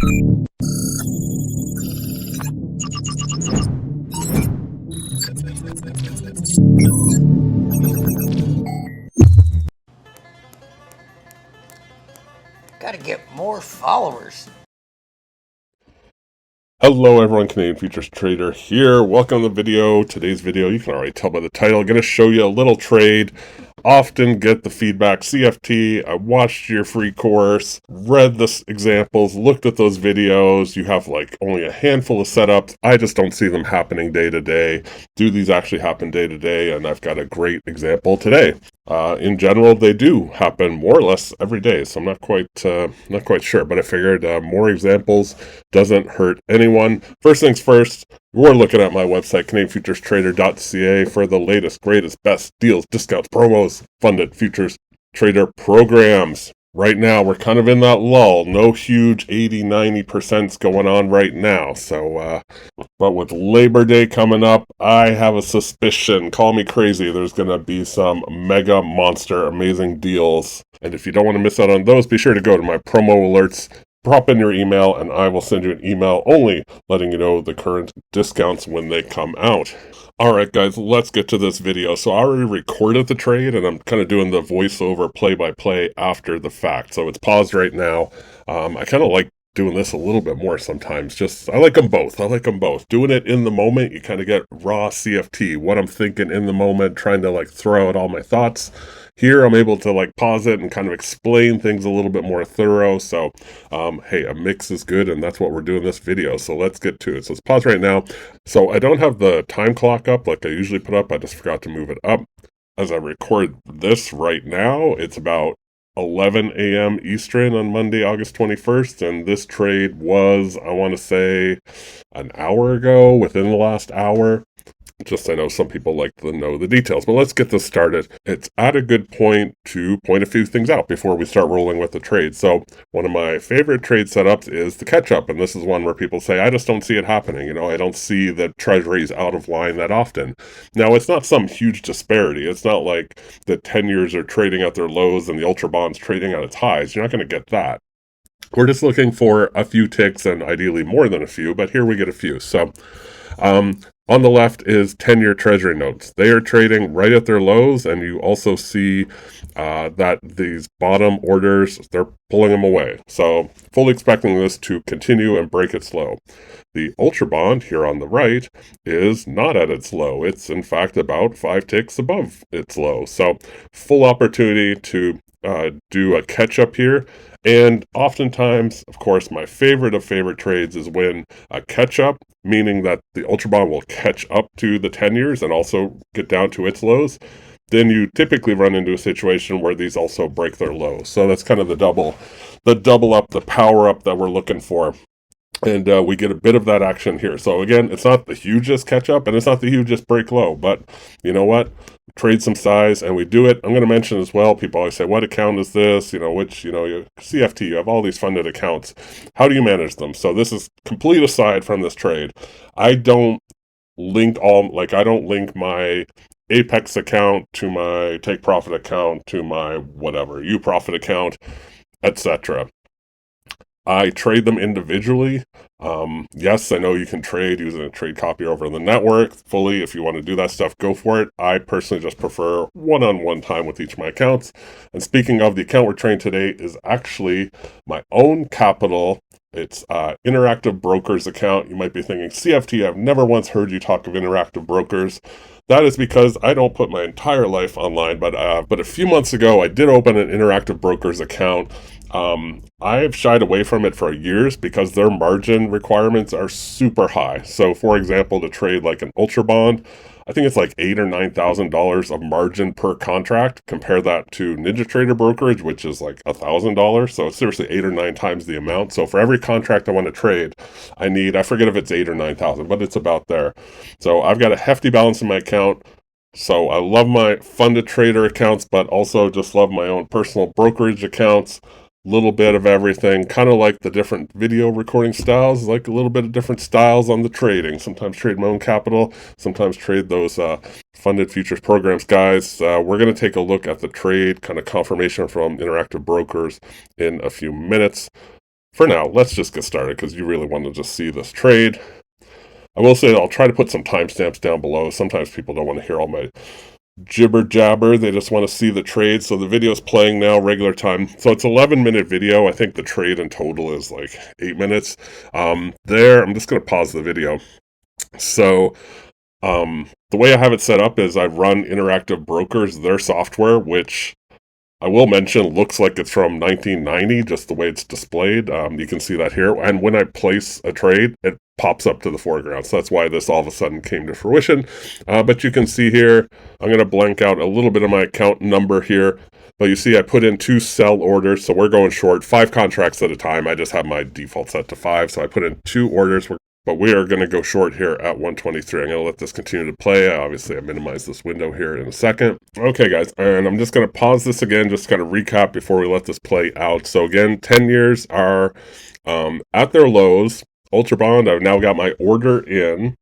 Gotta get more followers. Hello everyone, Canadian Futures Trader here. Welcome to the video. Today's video, you can already tell by the title, I'm going to show you a little trade. Often get the feedback, CFT, I watched your free course, read the examples, looked at those videos. You have like only a handful of setups. I just don't see them happening day to day. Do these actually happen day to day? And I've got a great example today. In general, they do happen more or less every day, so I'm not quite sure. But I figured more examples doesn't hurt anyone. First things first, we're looking at my website, CanadianFuturesTrader.ca, for the latest, greatest, best deals, discounts, promos, funded futures trader programs. Right now, we're kind of in that lull. No huge 80-90% going on right now. So, but with Labor Day coming up, I have a suspicion, call me crazy, there's going to be some mega monster amazing deals. And if you don't want to miss out on those, be sure to go to my promo alerts, drop in your email, and I will send you an email only letting you know the current discounts when they come out. Alright guys, let's get to this video. So I already recorded the trade and I'm kind of doing the voiceover play-by-play after the fact. So it's paused right now. I kind of like doing this a little bit more sometimes. I like them both. Doing it in the moment, you kind of get raw CFT, what I'm thinking in the moment, trying to like throw out all my thoughts. Here, I'm able to like pause it and kind of explain things a little bit more thorough. So, hey, a mix is good, and that's what we're doing this video. So let's get to it. So let's pause right now. So I don't have the time clock up like I usually put up. I just forgot to move it up. As I record this right now, it's about 11 a.m. Eastern on Monday, August 21st, and this trade was, I want to say, an hour ago, within the last hour. Just I know some people like to know the details, but let's get this started. It's at a good point to point a few things out before we start rolling with the trade. So one of my favorite trade setups is the catch-up, and this is one where people say, I just don't see it happening. You know, I don't see the treasuries out of line that often. Now, it's not some huge disparity. It's not like the 10 years are trading at their lows and the ultra bonds trading at its highs. You're not going to get that. We're just looking for a few ticks and ideally more than a few, but here we get a few. So, on the left is 10-year treasury notes. They are trading right at their lows, and you also see that these bottom orders, they're pulling them away. So fully expecting this to continue and break its low. The Ultra Bond here on the right is not at its low. It's in fact about 5 ticks above its low. So full opportunity to do a catch-up here. And oftentimes, of course, my favorite of favorite trades is when a catch-up, meaning that the Ultra Bond will catch up to the 10 years and also get down to its lows. Then you typically run into a situation where these also break their lows. So that's kind of the double up, the power up that we're looking for. And we get a bit of that action here. So again, it's not the hugest catch up and it's not the hugest break low, but you know what? Trade some size and we do it. I'm going to mention as well, people always say, what account is this? You know, which, CFT, you have all these funded accounts. How do you manage them? So this is complete aside from this trade. I don't link my Apex account to my Take Profit account to my whatever, UProfit account, etc. I trade them individually. Yes, I know you can trade using a trade copier over the network fully. If you want to do that stuff, go for it. I personally just prefer one-on-one time with each of my accounts. And speaking of, the account we're trading today is actually my own capital. It's Interactive Brokers account. You might be thinking, CFT, I've never once heard you talk of Interactive Brokers. That is because I don't put my entire life online, but a few months ago, I did open an Interactive Brokers account. I've shied away from it for years because their margin requirements are super high. So, for example, to trade like an Ultra Bond, I think it's like $8,000 or $9,000 of margin per contract. Compare that to NinjaTrader brokerage, which is like $1,000. So it's seriously 8 or 9 times the amount. So for every contract I want to trade, I forget if it's 8 or 9,000, but it's about there. So I've got a hefty balance in my account. So I love my funded trader accounts, but also just love my own personal brokerage accounts. Little bit of everything, kind of like the different video recording styles, like a little bit of different styles on the trading. Sometimes trade my own capital, sometimes trade those funded futures programs. Guys, we're going to take a look at the trade kind of confirmation from Interactive Brokers in a few minutes. for now, let's just get started because you really want to just see this trade. I will say I'll try to put some timestamps down below. Sometimes people don't want to hear all my jibber jabber. They just want to see the trade. So the video is playing now, regular time. So it's 11-minute video. I think the trade in total is like 8 minutes. I'm just going to pause the video. So the way I have it set up is I run Interactive Brokers, their software, which I will mention looks like it's from 1990, just the way it's displayed. You can see that here. And when I place a trade, it pops up to the foreground. So that's why this all of a sudden came to fruition. But you can see here, I'm going to blank out a little bit of my account number here. But you see I put in 2 sell orders. So we're going short 5 contracts at a time. I just have my default set to 5. So I put in 2 orders. But we are going to go short here at 123. I'm going to let this continue to play. Obviously, I minimize this window here in a second. Okay, guys, and I'm just going to pause this again, just kind of recap before we let this play out. So again, 10 years are at their lows. Ultra Bond, I've now got my order in.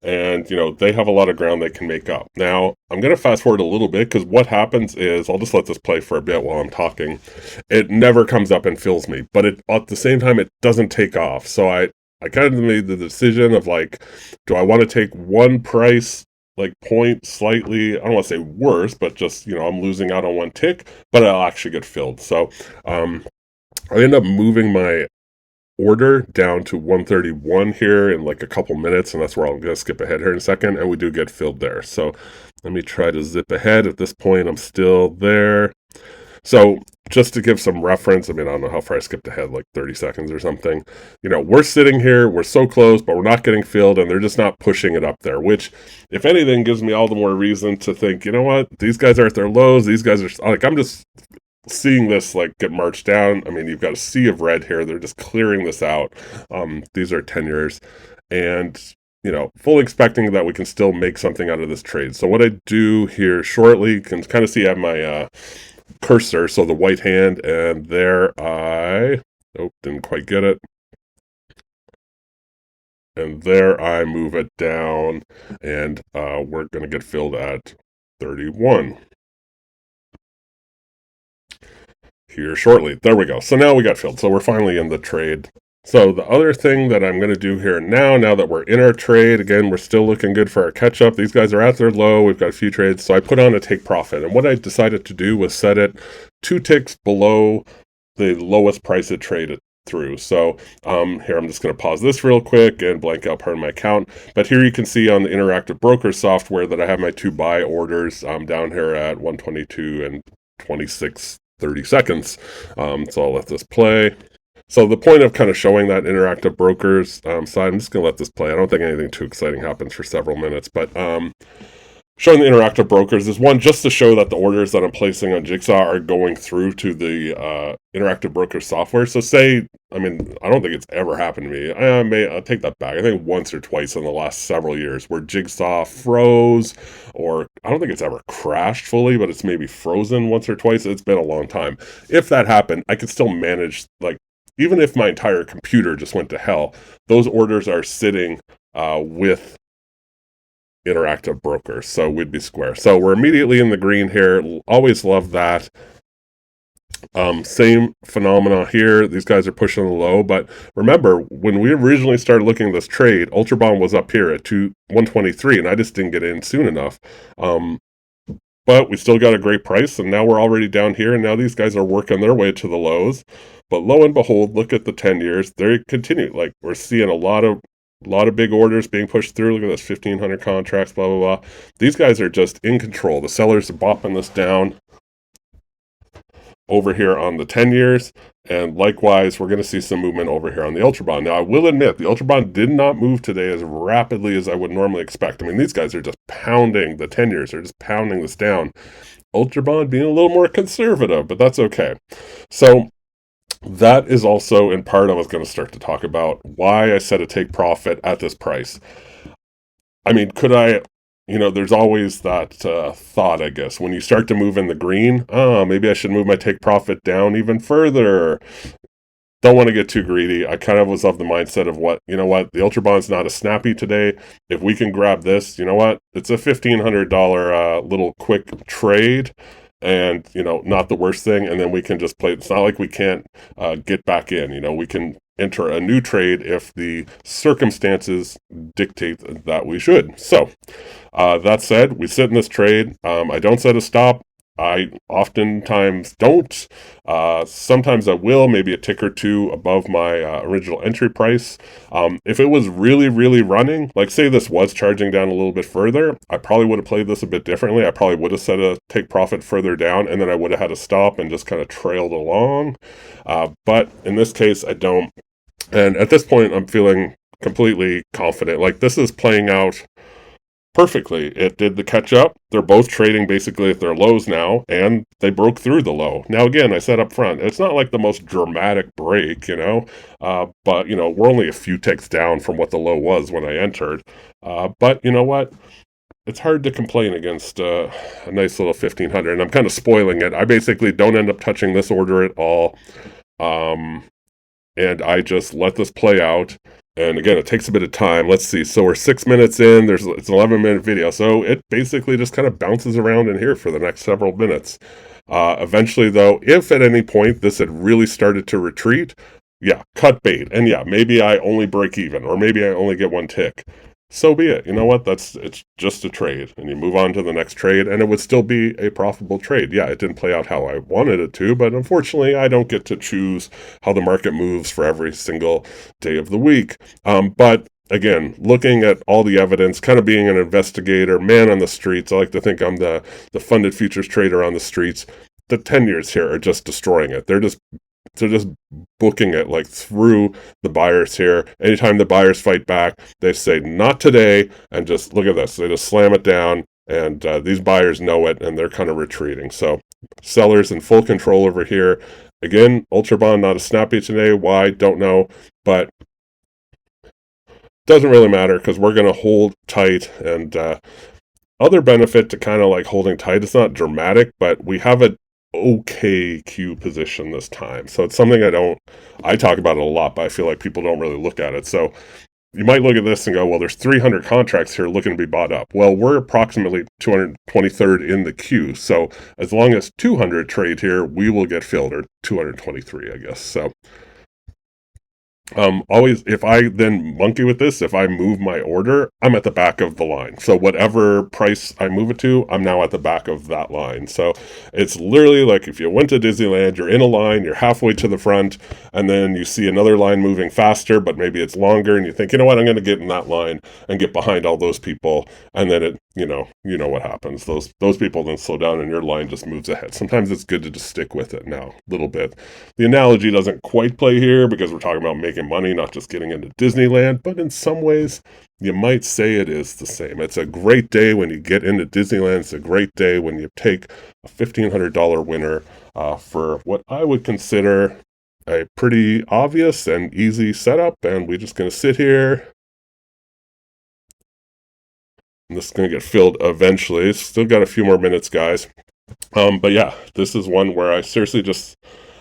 And, they have a lot of ground they can make up. Now, I'm going to fast forward a little bit because what happens is, I'll just let this play for a bit while I'm talking. It never comes up and fills me. But at the same time, it doesn't take off. So I kind of made the decision of like, do I want to take one price, like point slightly, I don't want to say worse, but just, I'm losing out on one tick, but I'll actually get filled. So I end up moving my order down to 131 here in like a couple minutes, and that's where I'm going to skip ahead here in a second, and we do get filled there. So let me try to zip ahead. At this point, I'm still there. So just to give some reference, I don't know how far I skipped ahead, like 30 seconds or something. We're sitting here, we're so close, but we're not getting filled, and they're just not pushing it up there, which, if anything, gives me all the more reason to think, you know what, these guys are at their lows, these guys are, like, I'm just seeing this, like, get marched down. You've got a sea of red here, they're just clearing this out. These are 10 years, and fully expecting that we can still make something out of this trade. So what I do here shortly, you can kind of see I have my cursor, so the white hand, and there didn't quite get it. And there I move it down, and we're going to get filled at 31 here shortly. There we go. So now we got filled. So we're finally in the trade. So the other thing that I'm going to do here now that we're in our trade, again, we're still looking good for our catch-up. These guys are at their low. We've got a few trades. So I put on a take profit. And what I decided to do was set it 2 ticks below the lowest price it traded through. So here, I'm just going to pause this real quick and blank out part of my account. But here you can see on the Interactive Broker software that I have my 2 buy orders down here at 122 and 30 seconds. So I'll let this play. So the point of kind of showing that Interactive Brokers side, I'm just going to let this play. I don't think anything too exciting happens for several minutes, but showing the Interactive Brokers is one, just to show that the orders that I'm placing on Jigsaw are going through to the Interactive Broker software. So say, I don't think it's ever happened to me. I'll take that back. I think once or twice in the last several years where Jigsaw froze, or I don't think it's ever crashed fully, but it's maybe frozen once or twice. It's been a long time. If that happened, I could still manage, like, even if my entire computer just went to hell, those orders are sitting with Interactive Brokers, so we'd be square. So we're immediately in the green here. Always love that. Same phenomena here. These guys are pushing the low, but remember, when we originally started looking at this trade, Ultra Bond was up here at 123, and I just didn't get in soon enough. But we still got a great price, and now we're already down here, and now these guys are working their way to the lows. But lo and behold, look at the 10 years. They continue. Like, we're seeing a lot of big orders being pushed through. Look at this, 1,500 contracts, blah, blah, blah. These guys are just in control. The sellers are bopping this down over here on the 10 years. And likewise, we're going to see some movement over here on the Ultra Bond. Now, I will admit, the Ultra Bond did not move today as rapidly as I would normally expect. These guys are just pounding, the 10 years are just pounding this down. Ultra Bond being a little more conservative, but that's okay. So that is also in part I was going to start to talk about why I set a take profit at this price. Could I, there's always that thought, I guess, when you start to move in the green, maybe I should move my take profit down even further. Don't want to get too greedy. I kind of was of the mindset of the Ultra Bond's not as snappy today. If we can grab this, it's a $1,500 little quick trade. and, not the worst thing. And then we can just play. It's not like we can't get back in. We can enter a new trade if the circumstances dictate that we should. So, that said, we sit in this trade. I don't set a stop. I oftentimes don't. Sometimes I will, maybe a tick or two above my original entry price. If it was really, really running, like say this was charging down a little bit further, I probably would have played this a bit differently. I probably would have set a take profit further down, and then I would have had to stop and just kind of trailed along. But in this case, I don't. And at this point, I'm feeling completely confident. Like this is playing out perfectly. It did the catch up. They're both trading basically at their lows now, and they broke through the low. Now, again, I said up front, it's not like the most dramatic break, but, we're only a few ticks down from what the low was when I entered. But you know what? It's hard to complain against a nice little 1500, and I'm kind of spoiling it. I basically don't end up touching this order at all. And I just let this play out. And again, it takes a bit of time. Let's see. So we're 6 minutes in. It's an 11-minute video. So it basically just kind of bounces around in here for the next several minutes. Eventually, though, if at any point this had really started to retreat, yeah, cut bait. And yeah, maybe I only break even, or maybe I only get one tick. So be it. You know what? It's just a trade, and you move on to the next trade, and it would still be a profitable trade. Yeah, it didn't play out how I wanted it to, but unfortunately, I don't get to choose how the market moves for every single day of the week. But again, looking at all the evidence, kind of being an investigator, man on the streets, I like to think I'm the funded futures trader on the streets. The 10 years here are just destroying it. They're just booking it like through the buyers here. Anytime the buyers fight back, they say not today, and just look at this. They just slam it down, and these buyers know it, and they're kind of retreating. So sellers in full control over here. Again, Ultra Bond not a snappy today. Why? Don't know, but doesn't really matter because we're going to hold tight. And other benefit to kind of like holding tight, it's not dramatic, but we have a okay Q position this time. So it's something I talk about it a lot, but I feel like people don't really look at it. So you might look at this and go, well, there's 300 contracts here looking to be bought up. Well, we're approximately 223rd in the queue. So as long as 200 trade here, we will get filled, or 223, I guess. So always, if I then monkey with this, if I move my order, I'm at the back of the line. So whatever price I move it to, I'm now at the back of that line. So it's literally like if you went to Disneyland, you're in a line, you're halfway to the front, and then you see another line moving faster, but maybe it's longer, and you think, you know what, I'm going to get in that line and get behind all those people, and then it, you know what happens. Those people then slow down, and your line just moves ahead. Sometimes it's good to just stick with it now, a little bit. The analogy doesn't quite play here because we're talking about making money, not just getting into Disneyland, but in some ways, you might say it is the same. It's a great day when you get into Disneyland. It's a great day when you take a $1,500 winner for what I would consider a pretty obvious and easy setup, and we're just going to sit here. And this is going to get filled eventually. It's still got a few more minutes, guys. But yeah, this is one where I seriously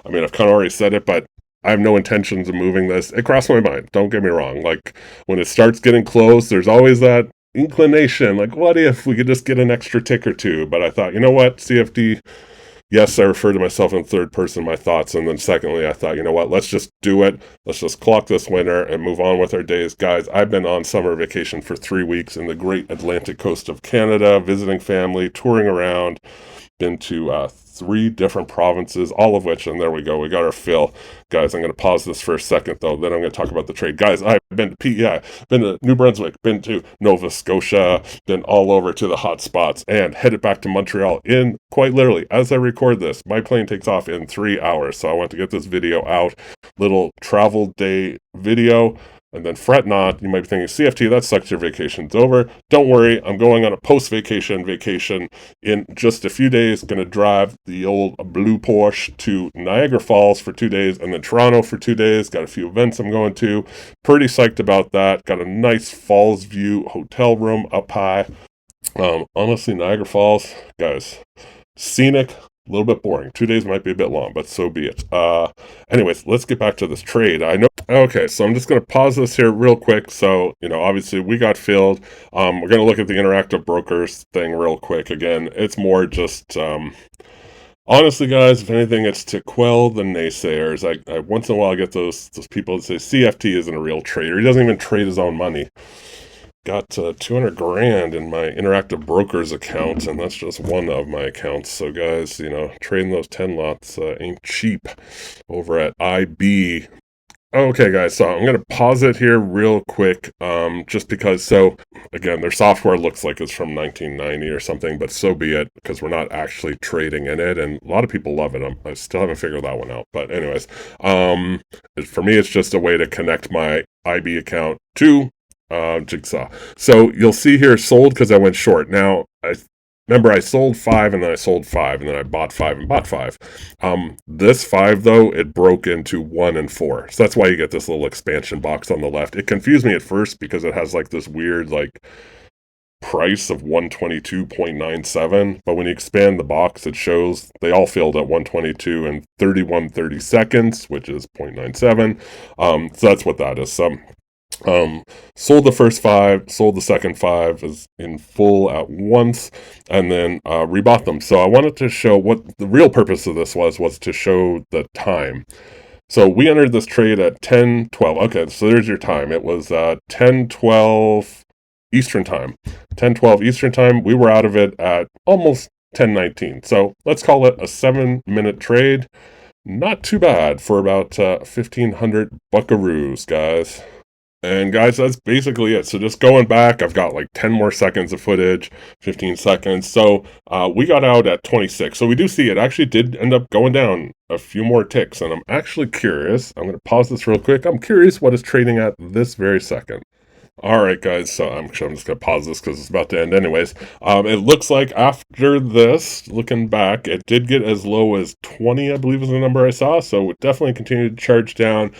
I've kind of already said it, but I have no intentions of moving this. It crossed my mind. Don't get me wrong. Like, when it starts getting close, there's always that inclination. Like, what if we could just get an extra tick or two? But I thought, you know what, CFD, yes, I refer to myself in third person, my thoughts. And then secondly, I thought, you know what, let's just do it. Let's just clock this winner and move on with our days. Guys, I've been on summer vacation for 3 weeks in the great Atlantic coast of Canada, visiting family, touring around. Been to 3 different provinces, all of which, and there we go, we got our fill. Guys, I'm going to pause this for a second, though, then I'm going to talk about the trade. Guys, I've been to PEI, been to New Brunswick, been to Nova Scotia, been all over to the hot spots, and headed back to Montreal in, quite literally, as I record this, my plane takes off in 3 hours, so I want to get this video out. Little travel day video. And then fret not, you might be thinking, CFT, that sucks, your vacation's over. Don't worry, I'm going on a post-vacation vacation in just a few days. Going to drive the old Blue Porsche to Niagara Falls for 2 days, and then Toronto for 2 days. Got a few events I'm going to. Pretty psyched about that. Got a nice Falls View hotel room up high. Honestly, Niagara Falls, guys, scenic. A little bit boring. 2 days might be a bit long, but so be it. Anyways, let's get back to this trade. Okay, so I'm just going to pause this here real quick. So, obviously we got filled. We're going to look at the interactive brokers thing real quick. Again, it's more just, Honestly, guys, if anything, it's to quell the naysayers. I once in a while I get those people that say CFT isn't a real trader. He doesn't even trade his own money. Got 200 grand in my interactive brokers account, and that's just one of my accounts. So, guys, trading those 10 lots ain't cheap over at IB. Okay, guys, so I'm going to pause it here real quick, just because, so, again, their software looks like it's from 1990 or something, but so be it, because we're not actually trading in it, and a lot of people love it. I still haven't figured that one out, but anyways, for me, it's just a way to connect my IB account to Jigsaw. So you'll see here sold because I went short. Now, remember, I sold 5 and then I sold 5 and then I bought 5 and bought 5. This 5, though, it broke into 1 and 4. So that's why you get this little expansion box on the left. It confused me at first because it has like this weird price of 122.97, but when you expand the box, it shows they all filled at 122 and 31 seconds, which is 0.97. So that's what that is. Sold the first 5, sold the second 5 is in full at once, and then rebought them. So I wanted to show what the real purpose of this was to show the time. So we entered this trade at 10:12. Okay, so there's your time. It was 10:12 Eastern time. 10:12 Eastern time. We were out of it at almost 10:19. So let's call it a 7-minute trade. Not too bad for about 1,500 buckaroos, guys. And guys, that's basically it. So just going back, I've got like 10 more seconds of footage, 15 seconds. So we got out at 26. So we do see it actually did end up going down a few more ticks. And I'm actually curious. I'm going to pause this real quick. I'm curious what it's trading at this very second. All right, guys, so I'm just going to pause this because it's about to end anyways. It looks like after this, looking back, it did get as low as 20, I believe is the number I saw, so it definitely continued to charge down.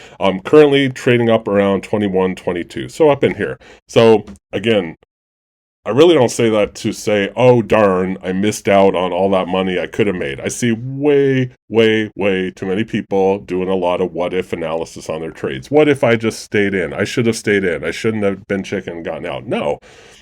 Currently trading up around 21, 22, so up in here. So, again, I really don't say that to say, oh, darn, I missed out on all that money I could have made. I see way, way, way too many people doing a lot of what-if analysis on their trades. What if I just stayed in? I should have stayed in. I shouldn't have been chicken and gotten out. No.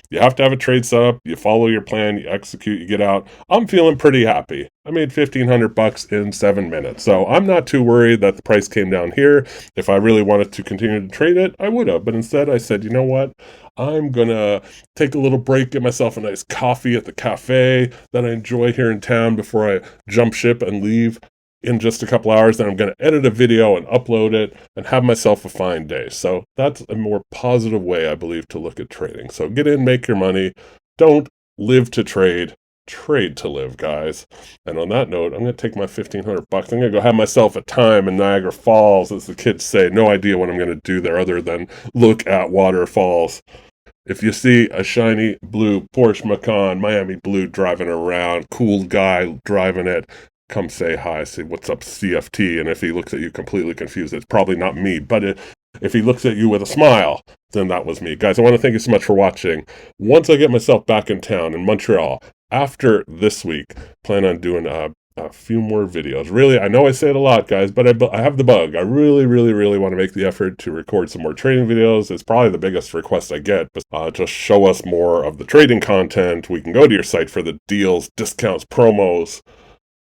You have to have a trade set up. You follow your plan. You execute. You get out. I'm feeling pretty happy. I made $1,500 in 7 minutes. So I'm not too worried that the price came down here. If I really wanted to continue to trade it, I would have. But instead, I said, you know what? I'm going to take a little break, get myself a nice coffee at the cafe that I enjoy here in town before I jump ship and leave in just a couple hours. Then I'm going to edit a video and upload it and have myself a fine day. So that's a more positive way, I believe, to look at trading. So get in, make your money. Don't live to trade. Trade to live, guys. And on that note, I'm going to take my $1,500. I'm going to go have myself a time in Niagara Falls, as the kids say. No idea what I'm going to do there other than look at waterfalls. If you see a shiny blue Porsche Macan, Miami Blue driving around, cool guy driving it, come say hi, say what's up CFT, and if he looks at you completely confused, it's probably not me, but if he looks at you with a smile, then that was me. Guys, I want to thank you so much for watching. Once I get myself back in town in Montreal, after this week, plan on doing a few more videos. Really, I know I say it a lot, guys, but I have the bug. I really, really, really want to make the effort to record some more trading videos. It's probably the biggest request I get. But just show us more of the trading content. We can go to your site for the deals, discounts, promos.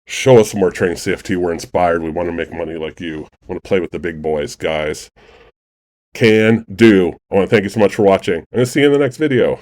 Show us some more trading CFT. We're inspired. We want to make money like you. We want to play with the big boys, guys. Can do. I want to thank you so much for watching. I'm going to see you in the next video.